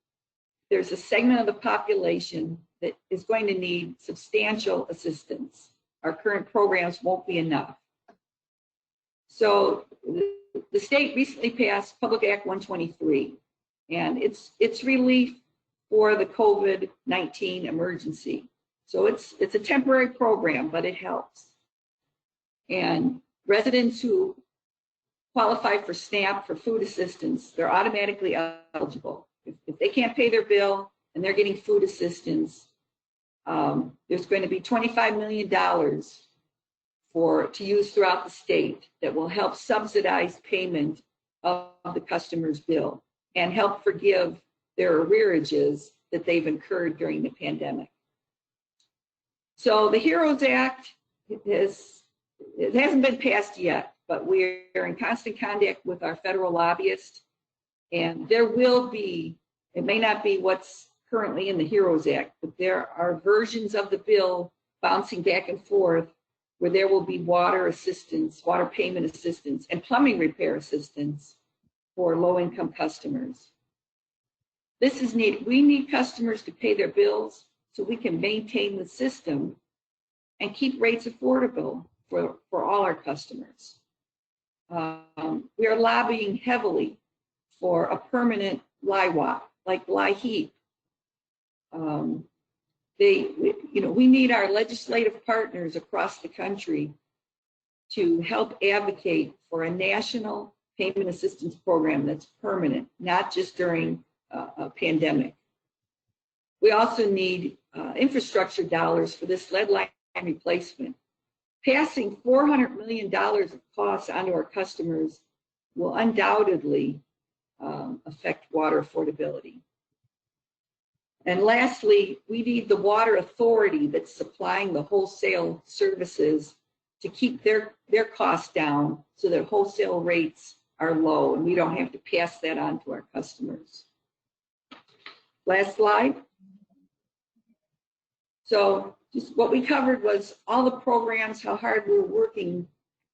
Speaker 4: there's a segment of the population that is going to need substantial assistance. Our current programs won't be enough. So the state recently passed Public Act 123, and it's relief for the COVID-19 emergency. So it's a temporary program, but it helps. And residents who qualify for SNAP, for food assistance, they're automatically eligible. If they can't pay their bill and they're getting food assistance, there's going to be $25 million to use throughout the state that will help subsidize payment of the customer's bill and help forgive their arrearages that they've incurred during the pandemic. So the HEROES Act it hasn't been passed yet, but we're in constant contact with our federal lobbyists, and there will be, it may not be what's currently in the HEROES Act, but there are versions of the bill bouncing back and forth where there will be water assistance, water payment assistance, and plumbing repair assistance for low-income customers. This is needed. We need customers to pay their bills so we can maintain the system and keep rates affordable for all our customers. We are lobbying heavily for a permanent LIHWAP, like LIHEAP. We need our legislative partners across the country to help advocate for a national payment assistance program that's permanent, not just during a pandemic. We also need infrastructure dollars for this lead line replacement. Passing $400 million of costs onto our customers will undoubtedly affect water affordability. And lastly, we need the water authority that's supplying the wholesale services to keep their costs down so that wholesale rates are low and we don't have to pass that on to our customers. Last slide. So just what we covered was all the programs, how hard we're working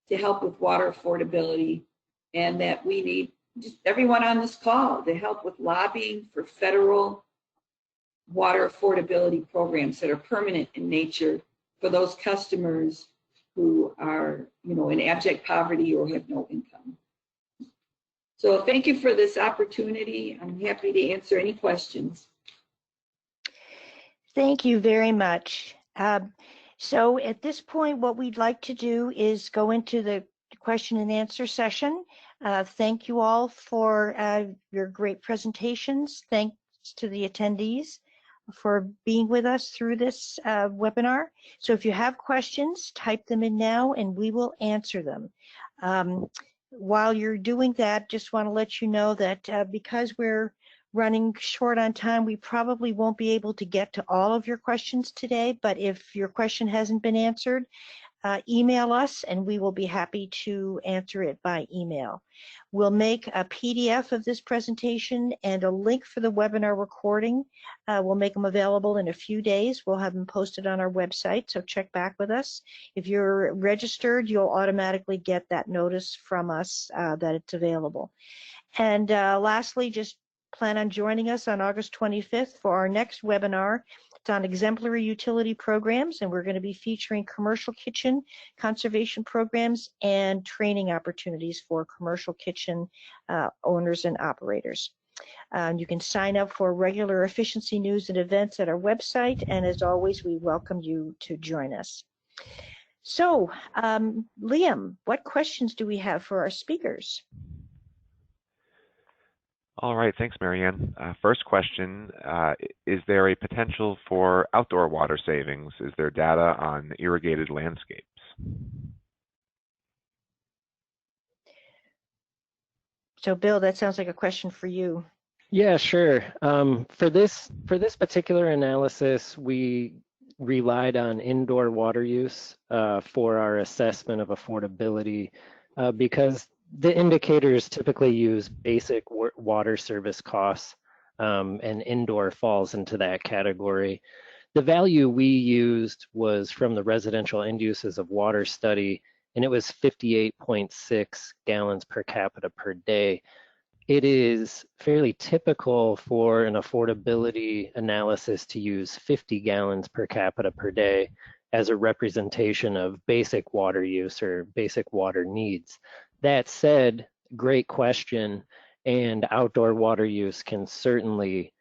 Speaker 4: to help with water affordability, and that we need just everyone on this call to help with lobbying for federal water affordability programs that are permanent in nature for those customers who are, in abject poverty or have no income. So thank you for this opportunity. I'm happy to answer any questions.
Speaker 1: Thank you very much. So at this point, what we'd like to do is go into the question and answer session. Thank you all for your great presentations. Thanks to the attendees for being with us through this webinar. So if you have questions, type them in now and we will answer them. While you're doing that, just want to let you know that because we're running short on time, we probably won't be able to get to all of your questions today, but if your question hasn't been answered, email us and we will be happy to answer it by email. We'll make a PDF of this presentation and a link for the webinar recording. We'll make them available in a few days. We'll have them posted on our website, so check back with us. If you're registered, you'll automatically get that notice from us that it's available. And lastly, just plan on joining us on August 25th for our next webinar. It's on exemplary utility programs, and we're going to be featuring commercial kitchen conservation programs and training opportunities for commercial kitchen owners and operators. You can sign up for regular efficiency news and events at our website, and as always, we welcome you to join us. So, Liam, what questions do we have for our speakers?
Speaker 5: All right, thanks, Marianne. First question, is there a potential for outdoor water savings? Is there data on irrigated landscapes?
Speaker 1: So, Bill, that sounds like a question for you.
Speaker 2: Yeah, sure. For this particular analysis, we relied on indoor water use for our assessment of affordability because the indicators typically use basic water service costs, and indoor falls into that category. The value we used was from the residential end uses of water study, and it was 58.6 gallons per capita per day. It is fairly typical for an affordability analysis to use 50 gallons per capita per day as a representation of basic water use or basic water needs. That said, great question, and outdoor water use can certainly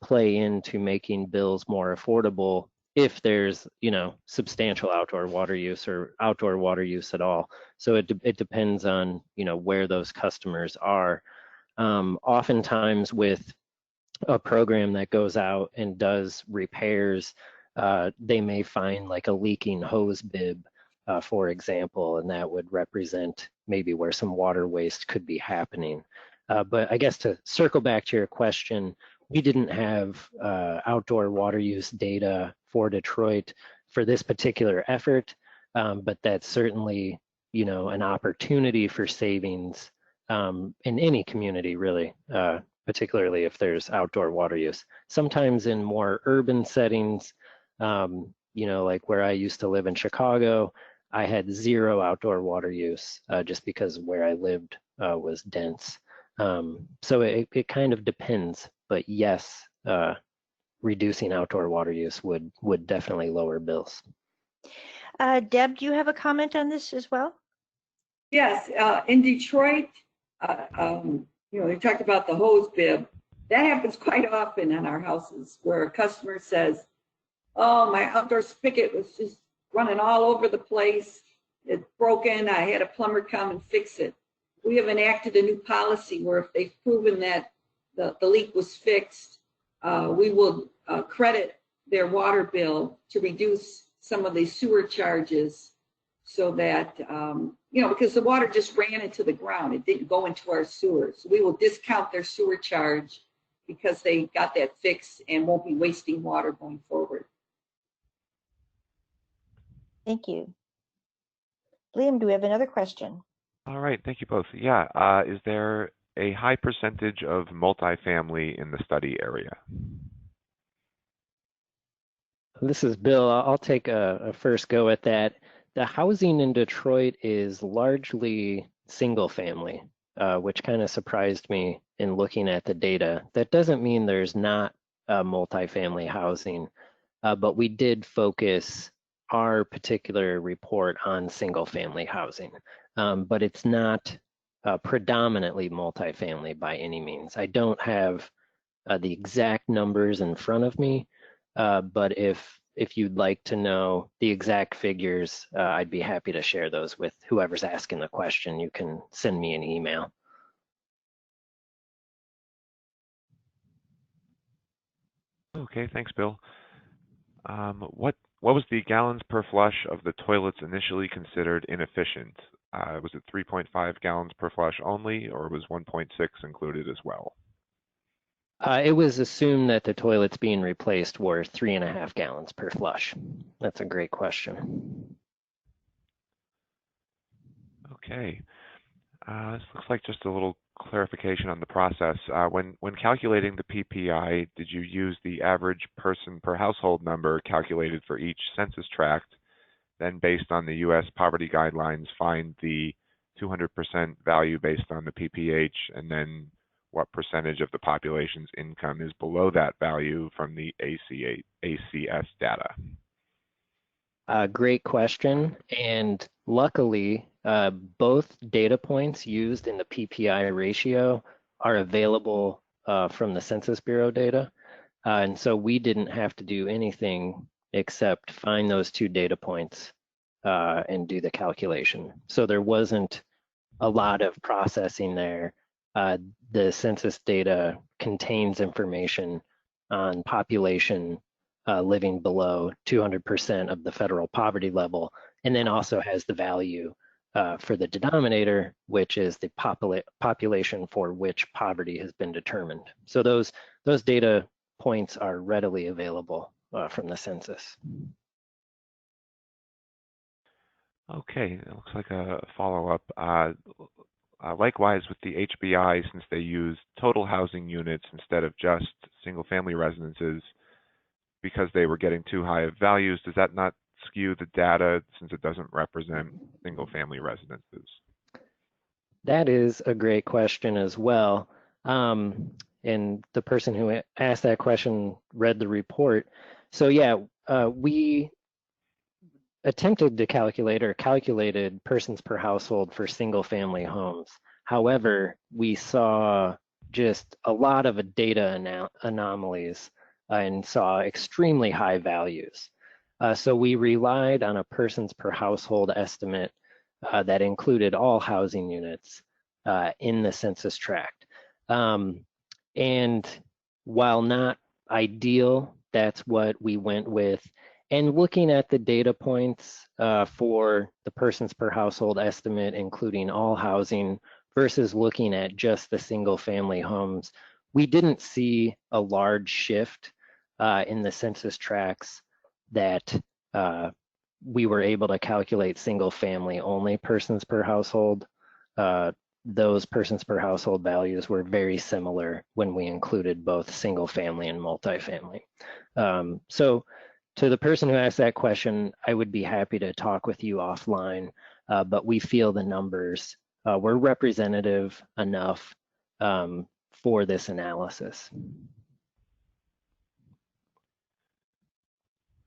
Speaker 2: play into making bills more affordable if there's, substantial outdoor water use or outdoor water use at all. So it depends on, where those customers are. Oftentimes with a program that goes out and does repairs, they may find like a leaking hose bib, for example, and that would represent maybe where some water waste could be happening. But I guess to circle back to your question, we didn't have outdoor water use data for Detroit for this particular effort, but that's certainly, an opportunity for savings in any community, really, particularly if there's outdoor water use. Sometimes in more urban settings, like where I used to live in Chicago, I had zero outdoor water use just because where I lived was dense. So it kind of depends, but yes, reducing outdoor water use would definitely lower bills.
Speaker 1: Deb, do you have a comment on this as well?
Speaker 4: Yes, in Detroit, they talked about the hose bib. That happens quite often in our houses where a customer says, oh, my outdoor spigot was just running all over the place. It's broken. I had a plumber come and fix it. We have enacted a new policy where if they've proven that the leak was fixed, we will credit their water bill to reduce some of the sewer charges so that, because the water just ran into the ground. It didn't go into our sewers. So we will discount their sewer charge because they got that fixed and won't be wasting water going forward.
Speaker 1: Thank you. Liam, do we have another question?
Speaker 5: All right, thank you both. Yeah, is there a high percentage of multifamily in the study area?
Speaker 2: This is Bill. I'll take a first go at that. The housing in Detroit is largely single family, which kind of surprised me in looking at the data. That doesn't mean there's not multifamily housing, but we did focus our particular report on single family housing, but it's not predominantly multifamily by any means. I don't have the exact numbers in front of me, but if you'd like to know the exact figures, I'd be happy to share those with whoever's asking the question. You can send me an email.
Speaker 5: Okay, thanks, Bill. What was the gallons per flush of the toilets initially considered inefficient? Was it 3.5 gallons per flush only, or was 1.6 included as well?
Speaker 2: It was assumed that the toilets being replaced were 3.5 gallons per flush. That's a great question.
Speaker 5: Okay. This looks like just a little clarification on the process. When calculating the PPI, did you use the average person per household number calculated for each census tract, then based on the U.S. poverty guidelines, find the 200% value based on the PPH, and then what percentage of the population's income is below that value from the ACS data?
Speaker 2: Great question. And luckily, both data points used in the PPI ratio are available from the Census Bureau data. And so we didn't have to do anything except find those 2 data points and do the calculation. So there wasn't a lot of processing there. The census data contains information on population living below 200% of the federal poverty level, and then also has the value for the denominator, which is the population for which poverty has been determined. So those data points are readily available from the census.
Speaker 5: Okay, it looks like a follow-up. Likewise with the HBI, since they use total housing units instead of just single-family residences, because they were getting too high of values, does that not skew the data since it doesn't represent single-family residences?
Speaker 2: That is a great question as well. And the person who asked that question read the report. So yeah, we attempted to calculated persons per household for single family homes. However, we saw just a lot of data anomalies and saw extremely high values. So we relied on a persons per household estimate that included all housing units in the census tract. And while not ideal, that's what we went with. And looking at the data points for the persons per household estimate, including all housing, versus looking at just the single family homes, we didn't see a large shift in the census tracts that we were able to calculate single family only persons per household. Those persons per household values were very similar when we included both single family and multifamily. So to the person who asked that question, I would be happy to talk with you offline, but we feel the numbers were representative enough for this analysis.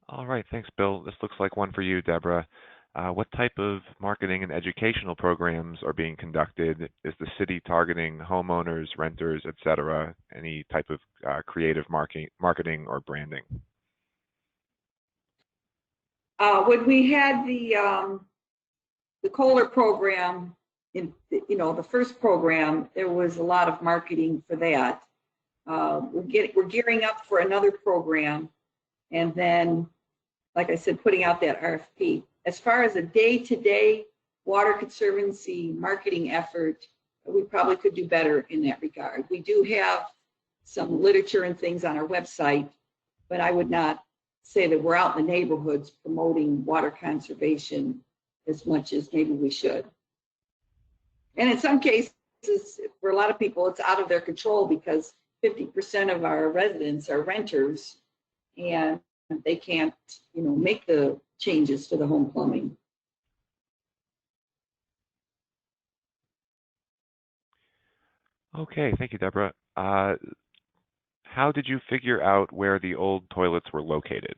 Speaker 5: All right, thanks, Bill. This looks like one for you, Deborah. What type of marketing and educational programs are being conducted? Is the city targeting homeowners, renters, et cetera? Any type of creative marketing or branding?
Speaker 4: When we had the Kohler program, the first program, there was a lot of marketing for that. We're gearing up for another program, and then, like I said, putting out that RFP. As far as a day-to-day water conservancy marketing effort, we probably could do better in that regard. We do have some literature and things on our website, but I would not say that we're out in the neighborhoods promoting water conservation as much as maybe we should. And in some cases, for a lot of people, it's out of their control because 50% of our residents are renters and they can't, make the changes to the home plumbing.
Speaker 5: Okay, thank you, Deborah. How did you figure out where the old toilets were located?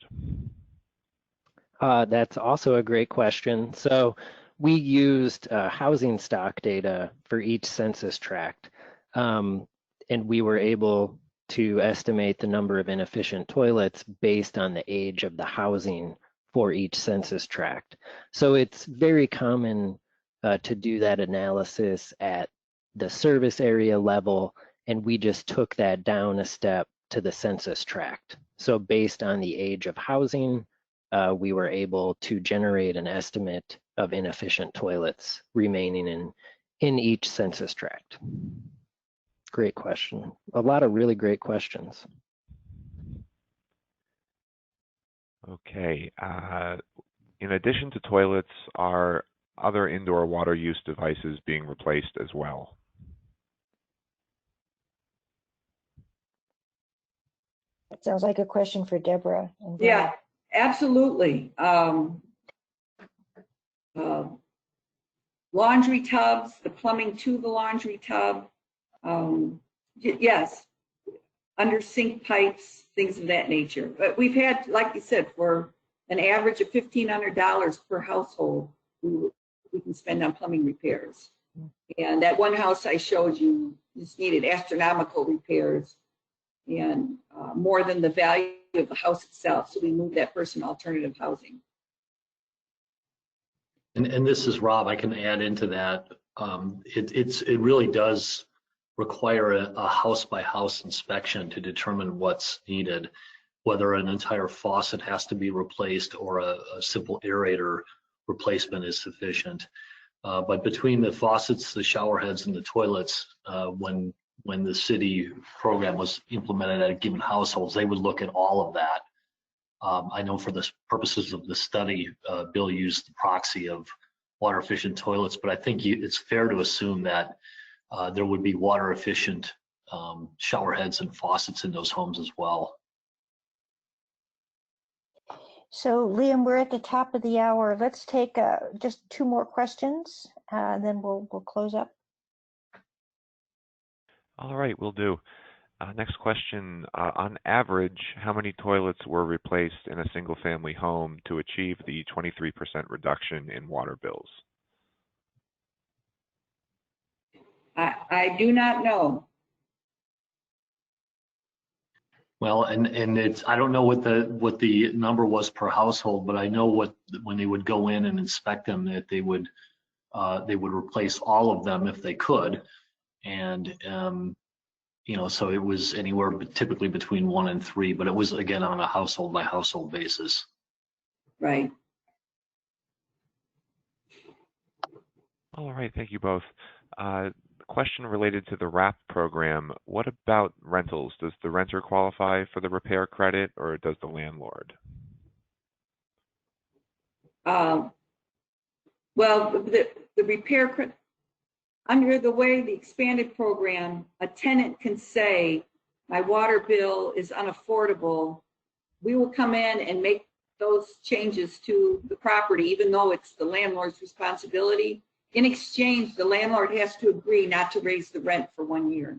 Speaker 2: That's also a great question. So we used housing stock data for each census tract, and we were able to estimate the number of inefficient toilets based on the age of the housing for each census tract. So it's very common to do that analysis at the service area level, and we just took that down a step to the census tract. So based on the age of housing, we were able to generate an estimate of inefficient toilets remaining in each census tract. Great question. A lot of really great questions.
Speaker 5: Okay. In addition to toilets, are other indoor water use devices being replaced as well?
Speaker 1: That sounds like a question for Deborah.
Speaker 4: Yeah, absolutely. Laundry tubs, the plumbing to the laundry tub. Yes, under sink pipes, things of that nature. But we've had, like you said, for an average of $1,500 per household, we can spend on plumbing repairs. And that one house I showed you, just needed astronomical repairs and more than the value of the house itself. So we moved that person to alternative housing.
Speaker 3: And this is Rob. I can add into that. It really does require a house by house inspection to determine what's needed, whether an entire faucet has to be replaced or a simple aerator replacement is sufficient. But between the faucets, the shower heads, and the toilets, when the city program was implemented at a given households, they would look at all of that. I know for the purposes of the study, Bill used the proxy of water efficient toilets, but I think it's fair to assume that there would be water efficient shower heads and faucets in those homes as well.
Speaker 1: So Liam, we're at the top of the hour. Let's take just 2 more questions, and then we'll close up.
Speaker 5: All right, will do. Next question. On average, how many toilets were replaced in a single-family home to achieve the 23% reduction in water bills?
Speaker 4: I do not know.
Speaker 3: Well, and it's, I don't know what the number was per household, but I know when they would go in and inspect them, that they would replace all of them if they could, and you know, so it was anywhere typically between 1 and 3, but it was again on a household by household basis.
Speaker 4: Right.
Speaker 5: All right, thank you both. Question related to the Raft program. What about rentals? Does the renter qualify for the repair credit, or does the landlord?
Speaker 4: Well, the repair credit, under the way the expanded program, a tenant can say, my water bill is unaffordable. We will come in and make those changes to the property, even though it's the landlord's responsibility. In exchange, the landlord has to agree not to raise the rent for 1 year.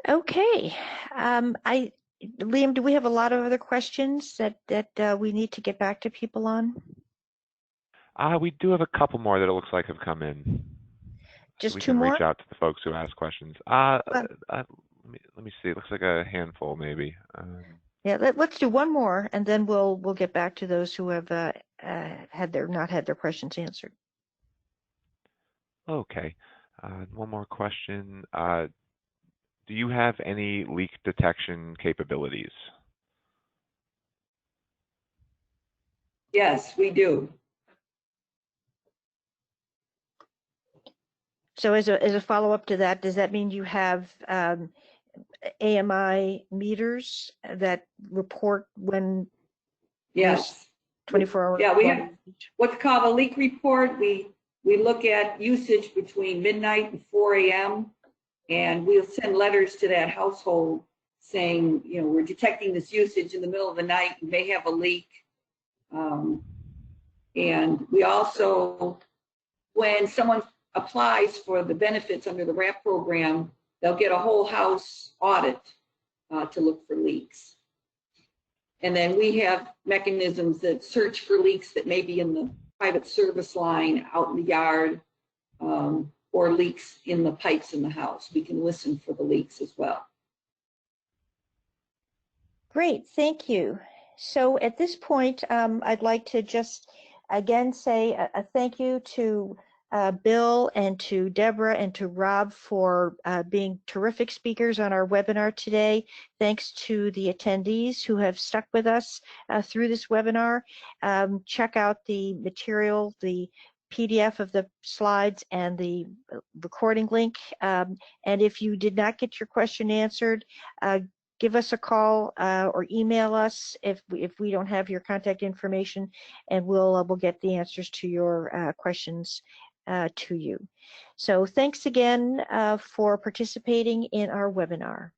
Speaker 1: Okay. Liam, do we have a lot of other questions that we need to get back to people on?
Speaker 5: We do have a couple more that it looks like have come in.
Speaker 1: Just
Speaker 5: so we
Speaker 1: 2
Speaker 5: can
Speaker 1: more?
Speaker 5: reach out to the folks who ask questions. Let me see. It looks like a handful, maybe.
Speaker 1: Yeah, let's do 1 more, and then we'll get back to those who have not had their questions answered.
Speaker 5: Okay. 1 more question. Do you have any leak detection capabilities?
Speaker 4: Yes, we do.
Speaker 1: So as a follow-up to that, does that mean you have AMI meters that report when?
Speaker 4: Yes.
Speaker 1: 24 hours?
Speaker 4: Yeah, we have what's called a leak report. We look at usage between midnight and 4 a.m. and we'll send letters to that household saying, you know, we're detecting this usage in the middle of the night. You may have a leak. And we also, when someone applies for the benefits under the Raft program, they'll get a whole house audit to look for leaks. And then we have mechanisms that search for leaks that may be in the private service line out in the yard, or leaks in the pipes in the house. We can listen for the leaks as well.
Speaker 1: Great, thank you. So at this point, I'd like to just again say a thank you to Bill and to Deborah and to Rob for being terrific speakers on our webinar today. Thanks to the attendees who have stuck with us through this webinar. Check out the material, the PDF of the slides and the recording link. And if you did not get your question answered, give us a call or email us if we don't have your contact information, and we'll get the answers to your questions to you. So thanks again for participating in our webinar.